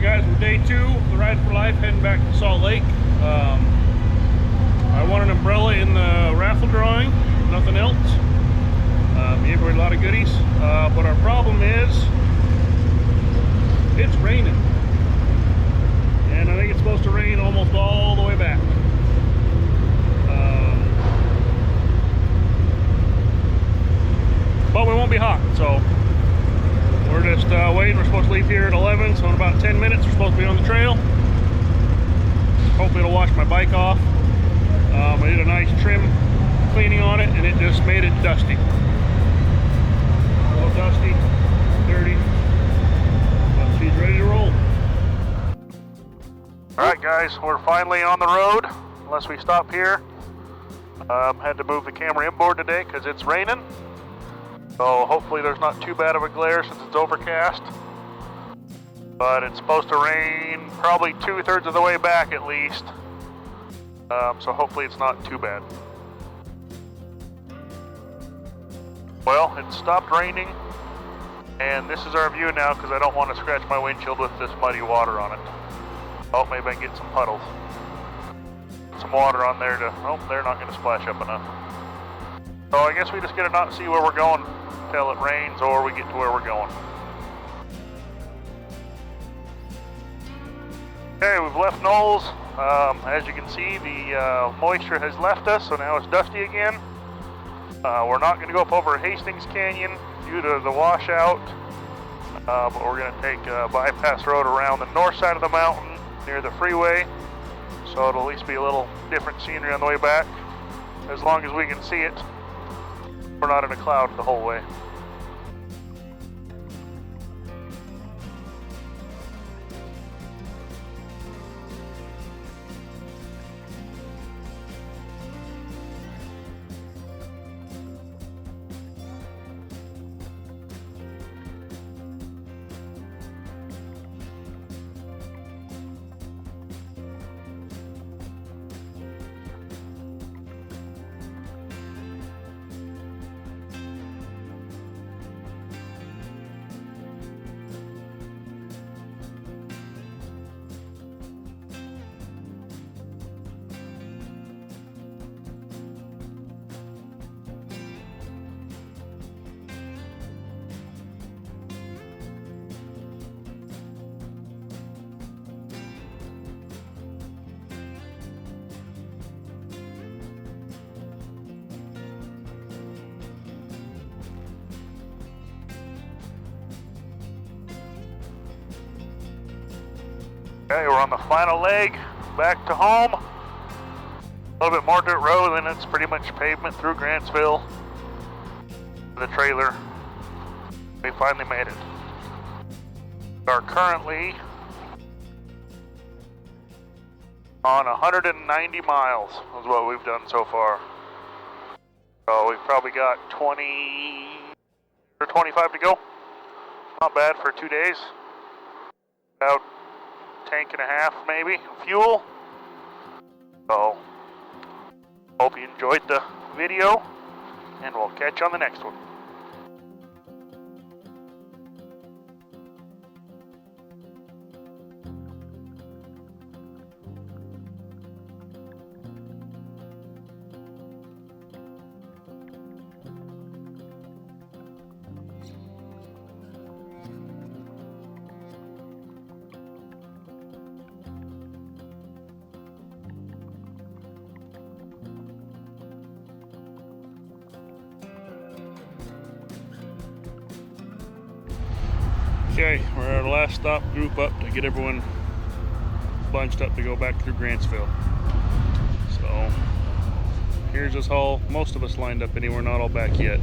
Alright guys, we're day 2 of the Ride for Life, heading back to Salt Lake. I won an umbrella in the raffle drawing, nothing else. Gave away a lot of goodies, but our problem is it's raining, and I think it's supposed to rain almost all the way back. But we won't be hot, so we're just waiting. We're supposed to leave here at 11, so in about 10 minutes we're supposed to be on the trail. Hopefully it'll wash my bike off. I did a nice trim cleaning on it, and it just made it dusty. A little dusty, dirty, but she's ready to roll. Alright guys, we're finally on the road, unless we stop here. Had to move the camera inboard today because it's raining. So hopefully there's not too bad of a glare since it's overcast. But it's supposed to rain probably 2/3 of the way back at least. So hopefully it's not too bad. Well, it stopped raining, and this is our view now because I don't want to scratch my windshield with this muddy water on it. Oh, maybe I can get some puddles. Some water on there to, oh, they're not going to splash up enough. So I guess we just got to not see where we're going till it rains or we get to where we're going. Okay, we've left Knowles. As you can see, the moisture has left us, so now it's dusty again. We're not going to go up over Hastings Canyon due to the washout, but we're going to take a bypass road around the north side of the mountain near the freeway, so it'll at least be a little different scenery on the way back. As long as we can see it, we're not in a cloud the whole way. Okay, we're on the final leg back to home. A little bit more dirt road, and it's pretty much pavement through Grantsville. The trailer. We finally made it. We are currently on 190 miles is what we've done so far. So we've probably got 20 or 25 to go. Not bad for 2 days. About tank and a half maybe fuel. So hope you enjoyed the video, and we'll catch you on the next one. Okay, we're at our last stop, group up to get everyone bunched up to go back through Grantsville. So here's us all, most of us lined up anyway, not all back yet.